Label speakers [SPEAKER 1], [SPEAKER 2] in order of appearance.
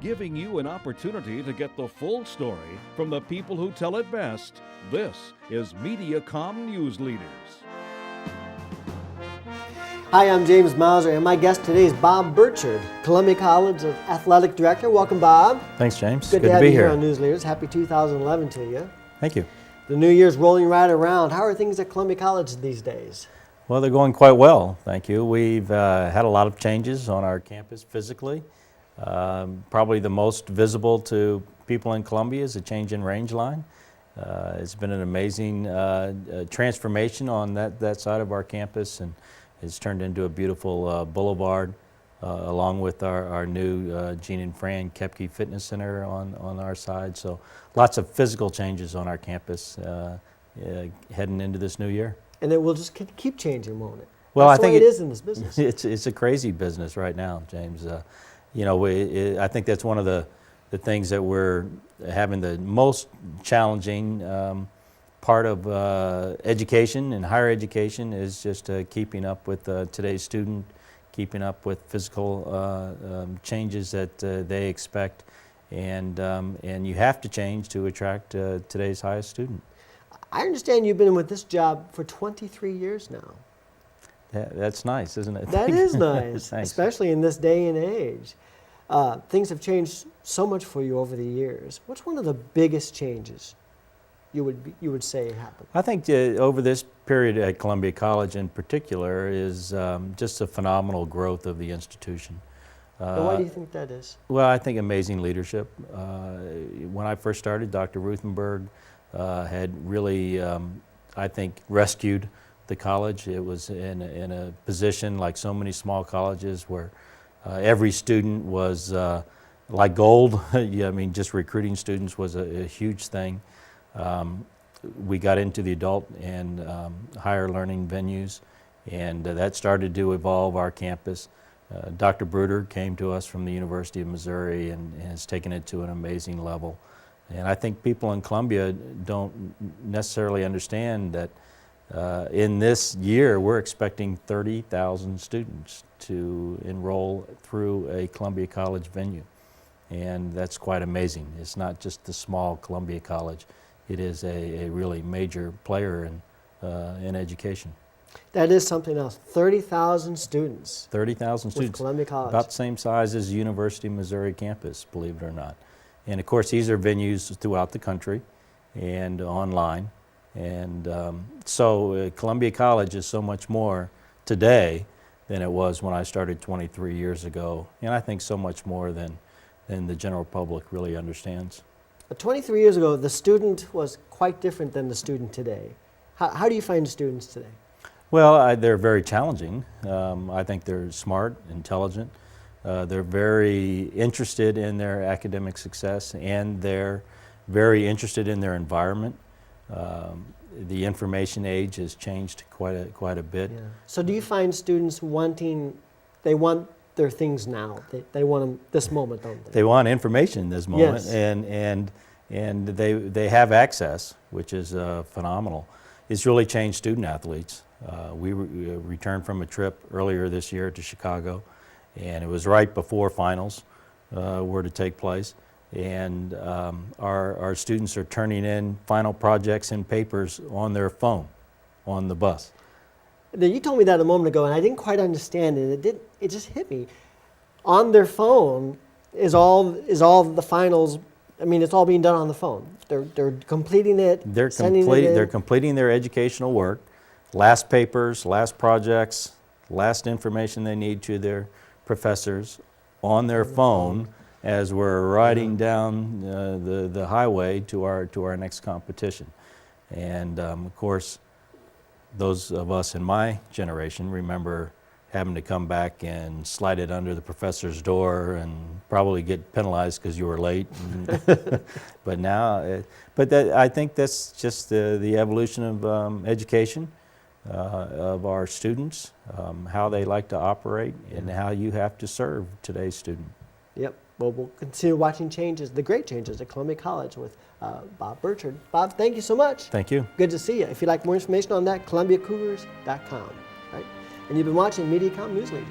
[SPEAKER 1] giving you an opportunity to get the full story from the people who tell it best. This is Mediacom Newsleaders.
[SPEAKER 2] Hi, I'm James Mauser, and my guest today is Bob Burchard, Columbia College Athletic Director. Welcome, Bob.
[SPEAKER 3] Thanks, James.
[SPEAKER 2] Good to have you here on Newsleaders. Happy 2011 to you.
[SPEAKER 3] Thank you.
[SPEAKER 2] The new year's rolling right around. How are things at Columbia College these days?
[SPEAKER 3] Well, they're going quite well, thank you. We've had a lot of changes on our campus physically. Probably the most visible to people in Columbia is a change in range line. It's been an amazing transformation on that side of our campus, and it's turned into a beautiful boulevard along with our new Gene and Fran Kepke Fitness Center on our side. So lots of physical changes on our campus heading into this new year.
[SPEAKER 2] And it will just keep changing, won't it?
[SPEAKER 3] Well,
[SPEAKER 2] That's
[SPEAKER 3] I think
[SPEAKER 2] the way it is in this business.
[SPEAKER 3] It's a crazy business right now, James. I think that's one of the things that we're having the most challenging part of education and higher education is just keeping up with today's student, keeping up with physical changes that they expect, and you have to change to attract today's highest student.
[SPEAKER 2] I understand you've been with this job for 23 years now.
[SPEAKER 3] That's nice, isn't it?
[SPEAKER 2] That is nice,
[SPEAKER 3] Thanks.
[SPEAKER 2] Especially in this day and age. Things have changed so much for you over the years. What's one of the biggest changes you would say happened?
[SPEAKER 3] I think over this period at Columbia College in particular is just a phenomenal growth of the institution.
[SPEAKER 2] And why do you think that is?
[SPEAKER 3] Well, I think amazing leadership. When I first started, Dr. Ruthenberg had really, I think, rescued the college. It was in a position like so many small colleges where every student was like gold. Yeah, I mean, just recruiting students was a huge thing. We got into the adult and higher learning venues, and that started to evolve our campus. Dr. Bruder came to us from the University of Missouri and has taken it to an amazing level. And I think people in Columbia don't necessarily understand that in this year we're expecting 30,000 students to enroll through a Columbia College venue. And that's quite amazing. It's not just the small Columbia College. It is a really major player in education.
[SPEAKER 2] That is something else. 30,000 students.
[SPEAKER 3] 30,000 students.
[SPEAKER 2] With Columbia College.
[SPEAKER 3] About the same size as the University of Missouri campus, believe it or not. And of course, these are venues throughout the country and online. And so Columbia College is so much more today than it was when I started 23 years ago. And I think so much more than the general public really understands.
[SPEAKER 2] 23 years ago, the student was quite different than the student today. How do you find students today?
[SPEAKER 3] Well, they're very challenging. I think they're smart, intelligent. They're very interested in their academic success, and they're very interested in their environment. The information age has changed quite a bit.
[SPEAKER 2] Yeah. So do you find students they want their things now? They want them this moment, don't they?
[SPEAKER 3] They want information this moment,
[SPEAKER 2] yes.
[SPEAKER 3] and they have access, which is phenomenal. It's really changed student athletes. We returned from a trip earlier this year to Chicago, and it was right before finals were to take place. And our students are turning in final projects and papers on their phone, on the bus.
[SPEAKER 2] Now, you told me that a moment ago, and I didn't quite understand it. It just hit me. On their phone is all the finals. I mean, it's all being done on the phone. They're completing it.
[SPEAKER 3] They're completing their educational work, last papers, last projects, last information they need to their professors on their phone as we're riding down the highway to our next competition. And of course, those of us in my generation remember having to come back and slide it under the professor's door and probably get penalized because you were late. But now, I think that's just the evolution of education, of our students, how they like to operate, and how you have to serve today's student.
[SPEAKER 2] Yep. Well, we'll continue watching the great changes at Columbia College with Bob Burchard. Bob, thank you so much.
[SPEAKER 3] Thank you.
[SPEAKER 2] Good to see you. If you'd like more information on that, ColumbiaCougars.com. Right? And you've been watching Mediacom Newsleaders.